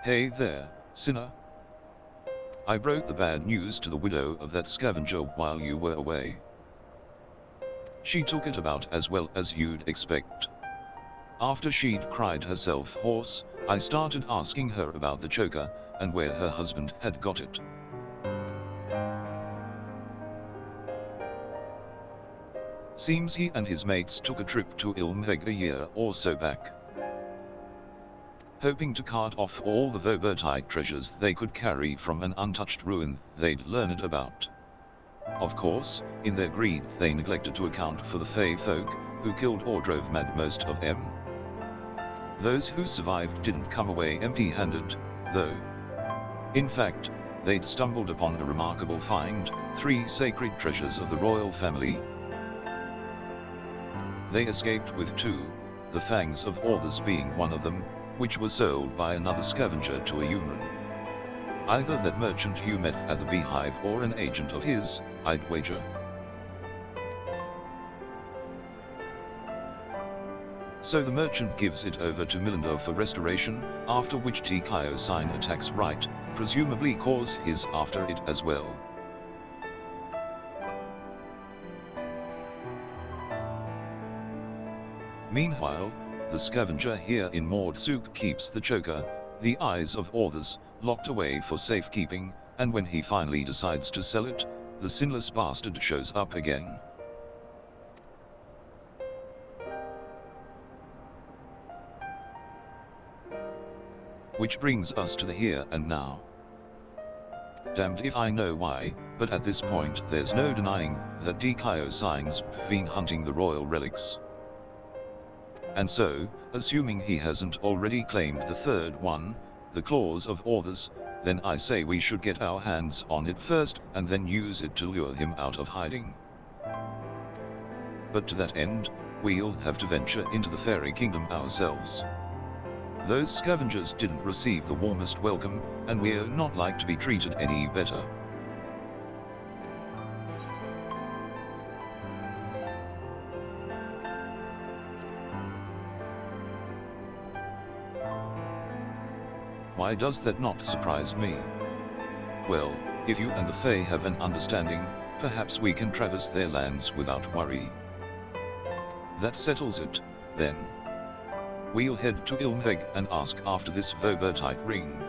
Hey there, sinner. I broke the bad news to the widow of that scavenger while you were away. She took it about as well as you'd expect. After she'd cried herself hoarse, I started asking her about the choker, and where her husband had got it. Seems he and his mates took a trip to Il Mheg a year or so back, hoping to cart off all the Voeburtite treasures they could carry from an untouched ruin they'd learned about. Of course, in their greed they neglected to account for the Fey folk, who killed or drove mad most of them. Those who survived didn't come away empty-handed, though. In fact, they'd stumbled upon a remarkable find, 3 sacred treasures of the royal family. They escaped with 2, the Fangs of Orthus being one of them, which was sold by another scavenger to a human. Either that merchant you met at the beehive or an agent of his, I'd wager. So the merchant gives it over to Milindo for restoration, after which Dikaiosyne attacks right, presumably cause his after it as well. Meanwhile, the scavenger here in Mord Souq keeps the choker, the Eyes of Orthus, locked away for safekeeping, and when he finally decides to sell it, the sinless bastard shows up again. Which brings us to the here and now. Damned if I know why, but at this point there's no denying that Dikaiosyne's been hunting the royal relics. And so, assuming he hasn't already claimed the third one, the Claws of Orthus, then I say we should get our hands on it first, and then use it to lure him out of hiding. But to that end, we'll have to venture into the fairy kingdom ourselves. Those scavengers didn't receive the warmest welcome, and we're not like to be treated any better. Why does that not surprise me? Well, if you and the Fae have an understanding, perhaps we can traverse their lands without worry. That settles it, then. We'll head to Il Mheg and ask after this Voeburtite ring.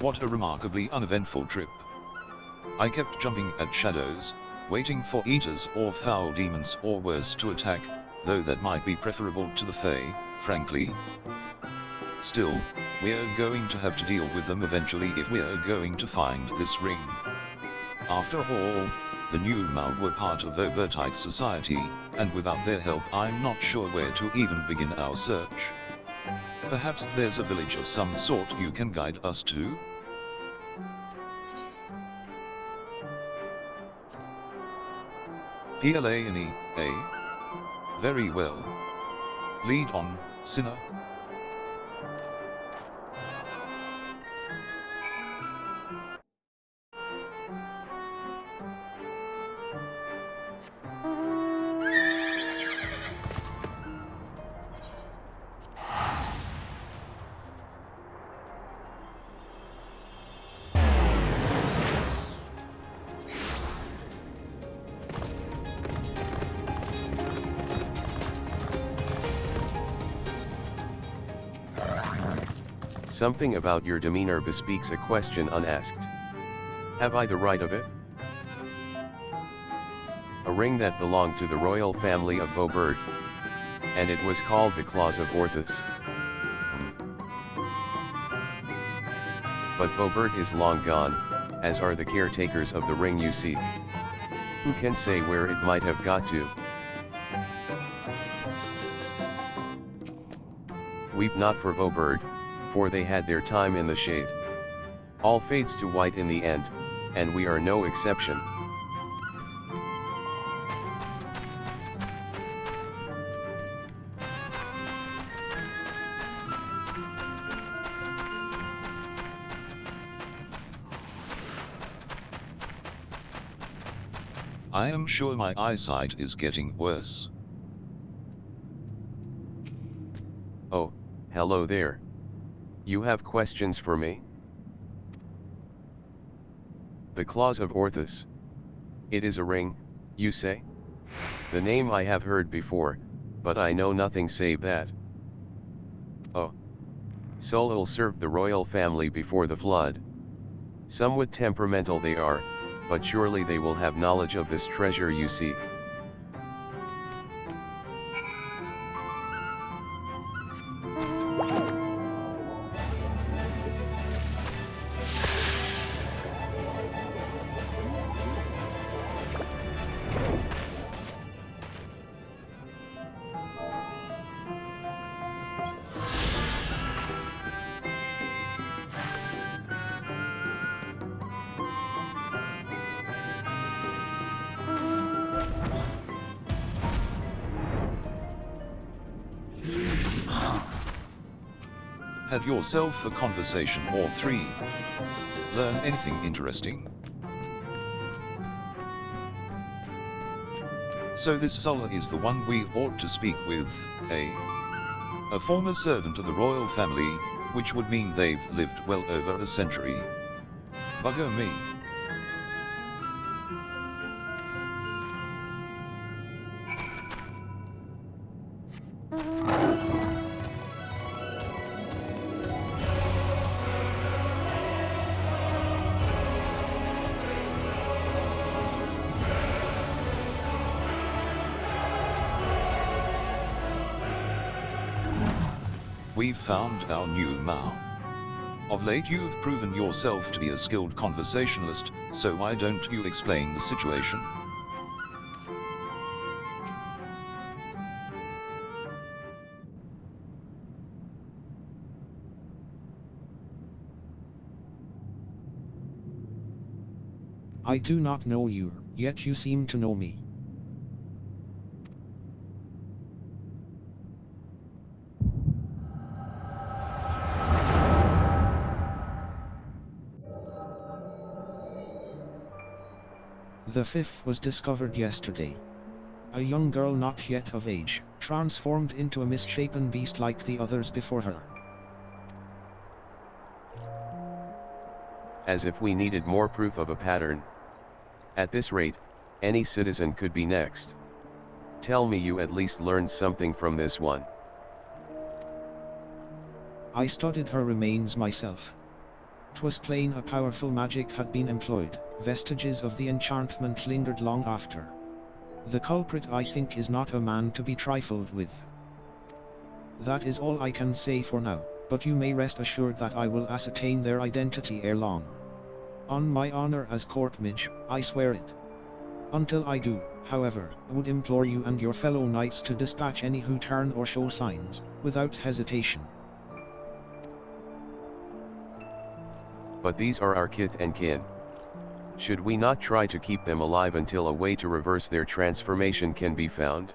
What a remarkably uneventful trip. I kept jumping at shadows, waiting for eaters or foul demons or worse to attack, though that might be preferable to the Fae, frankly. Still, we're going to have to deal with them eventually if we're going to find this ring. After all, the New Mheg were part of Voeburtite society, and without their help I'm not sure where to even begin our search. Perhaps there's a village of some sort you can guide us to? Plane, eh? Very well. Lead on, sinner. Something about your demeanor bespeaks a question unasked. Have I the right of it? A ring that belonged to the royal family of Voeburtite, and it was called the Claws of Orthus. But Voeburtite is long gone, as are the caretakers of the ring you seek. Who can say where it might have got to? Weep not for Voeburtite, for they had their time in the shade. All fades to white in the end, and we are no exception. I am sure my eyesight is getting worse. Oh, hello there. You have questions for me? The Claws of Orthus. It is a ring, you say? The name I have heard before, but I know nothing save that. Oh. Solul served the royal family before the flood. Somewhat temperamental they are, but surely they will have knowledge of this treasure you seek. Have yourself a conversation or three. Learn anything interesting. So this Sulla is the one we ought to speak with, eh? A former servant of the royal family, which would mean they've lived well over a century. Bugger me. We've found our new Mao. Of late you've proven yourself to be a skilled conversationalist, so why don't you explain the situation? I do not know you, yet you seem to know me. The fifth was discovered yesterday. A young girl not yet of age, transformed into a misshapen beast like the others before her. As if we needed more proof of a pattern. At this rate, any citizen could be next. Tell me you at least learned something from this one. I studied her remains myself. 'Twas plain a powerful magic had been employed, vestiges of the enchantment lingered long after. The culprit I think is not a man to be trifled with. That is all I can say for now, but you may rest assured that I will ascertain their identity ere long. On my honor as court mage, I swear it. Until I do, however, I would implore you and your fellow knights to dispatch any who turn or show signs, without hesitation. But these are our kith and kin. Should we not try to keep them alive until a way to reverse their transformation can be found?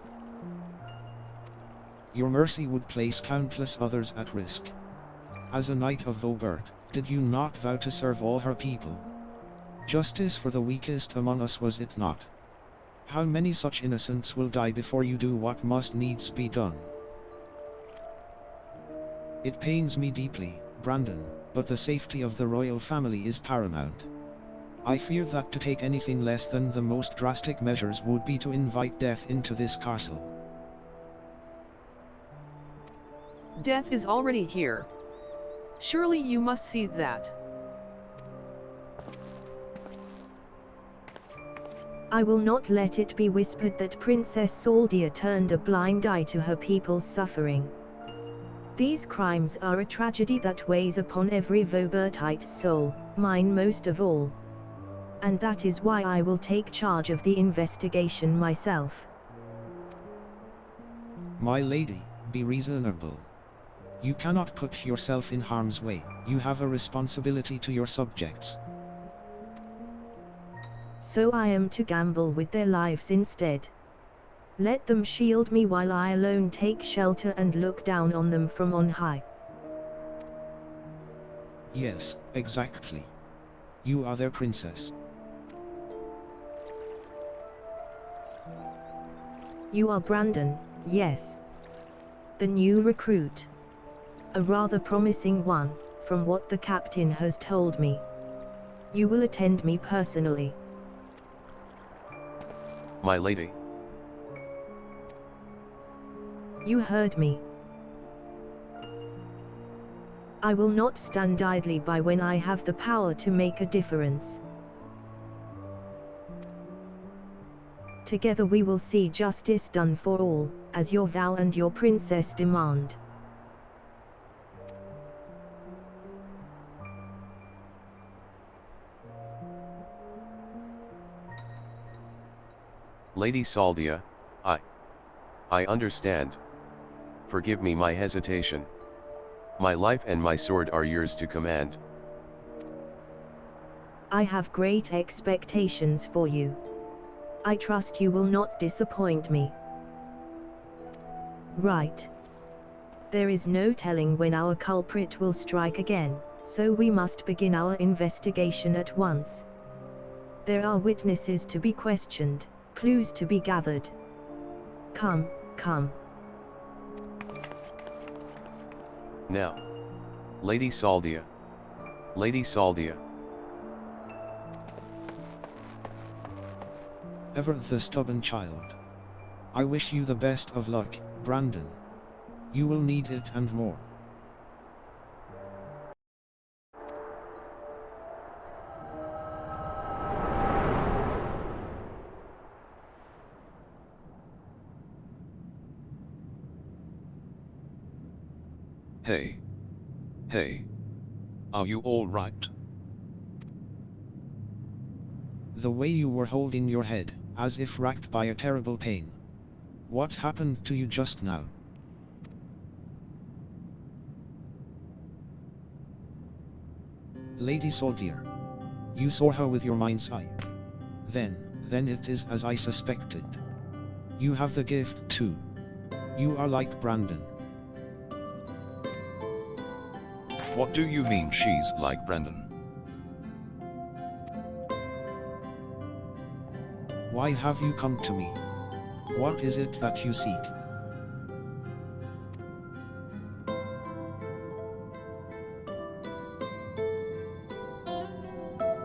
Your mercy would place countless others at risk. As a knight of Voeburtite, did you not vow to serve all her people? Justice for the weakest among us, was it not? How many such innocents will die before you do what must needs be done? It pains me deeply, Brandon, but the safety of the royal family is paramount. I fear that to take anything less than the most drastic measures would be to invite death into this castle. Death is already here. Surely you must see that. I will not let it be whispered that Princess Saldia turned a blind eye to her people's suffering. These crimes are a tragedy that weighs upon every Voeburtite's soul, mine most of all. And that is why I will take charge of the investigation myself. My lady, be reasonable. You cannot put yourself in harm's way. You have a responsibility to your subjects. So I am to gamble with their lives instead. Let them shield me while I alone take shelter and look down on them from on high. Yes, exactly. You are their princess. You are Brandon, yes. The new recruit. A rather promising one, from what the captain has told me. You will attend me personally. My lady. You heard me. I will not stand idly by when I have the power to make a difference. Together we will see justice done for all, as your vow and your princess demand. Lady Saldia, I understand. Forgive me my hesitation. My life and my sword are yours to command. I have great expectations for you. I trust you will not disappoint me. Right. There is no telling when our culprit will strike again, so we must begin our investigation at once. There are witnesses to be questioned, clues to be gathered. Come, come. Now. Lady Saldia. Lady Saldia. Ever the stubborn child. I wish you the best of luck, Brandon. You will need it and more. Hey. Are you all right? The way you were holding your head, as if racked by a terrible pain. What happened to you just now? Lady Saldia. You saw her with your mind's eye. Then it is as I suspected. You have the gift too. You are like Brandon. What do you mean she's like Brandon? Why have you come to me? What is it that you seek?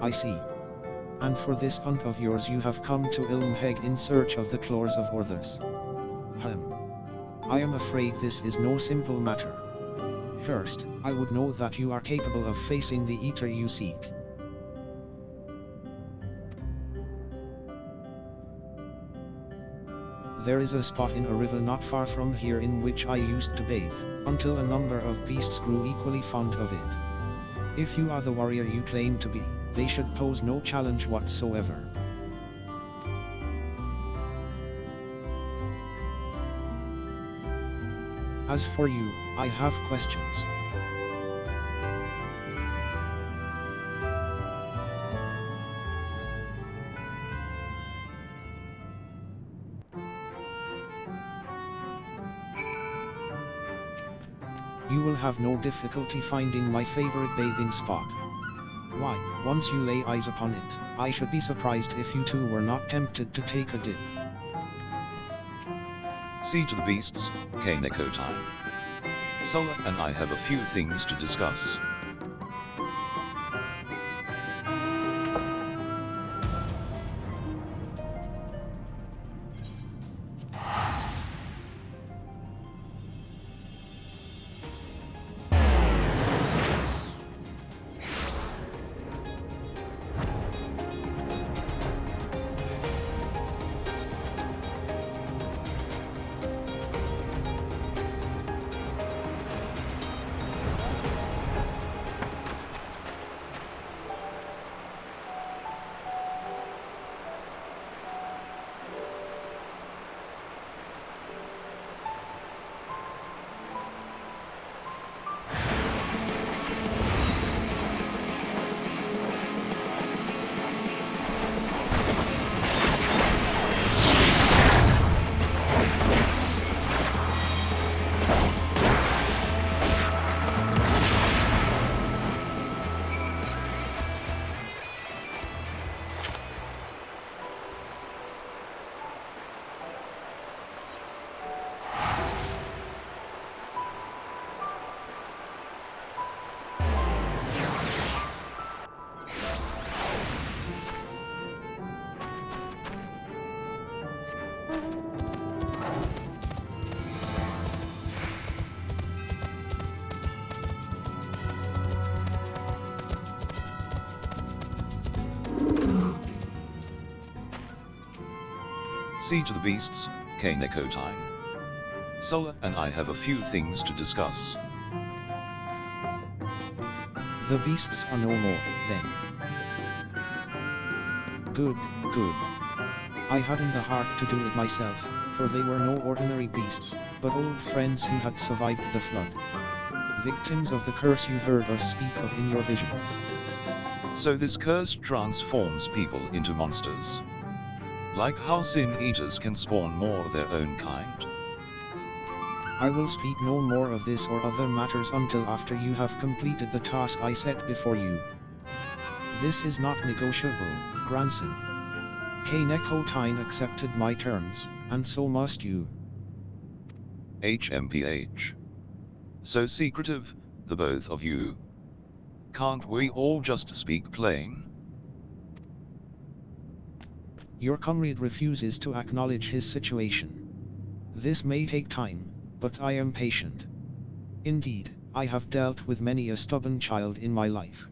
I see. And for this hunt of yours you have come to Il Mheg in search of the Claws of Orthus. I am afraid this is no simple matter. First, I would know that you are capable of facing the eater you seek. There is a spot in a river not far from here in which I used to bathe, until a number of beasts grew equally fond of it. If you are the warrior you claim to be, they should pose no challenge whatsoever. As for you, I have questions. You will have no difficulty finding my favorite bathing spot. Why, once you lay eyes upon it, I should be surprised if you two were not tempted to take a dip. See to the beasts, K'nekotein. Sola and I have a few things to discuss. See to the beasts, K'nekotein. Sulla and I have a few things to discuss. The beasts are no more, then. Good, good. I hadn't the heart to do it myself, for they were no ordinary beasts, but old friends who had survived the flood. Victims of the curse you heard us speak of in your vision. So this curse transforms people into monsters. Like how sin eaters can spawn more of their own kind. I will speak no more of this or other matters until after you have completed the task I set before you. This is not negotiable, Granson. K'nekotein accepted my terms, and so must you. HMPH. So secretive, the both of you. Can't we all just speak plain? Your comrade refuses to acknowledge his situation. This may take time, but I am patient. Indeed, I have dealt with many a stubborn child in my life.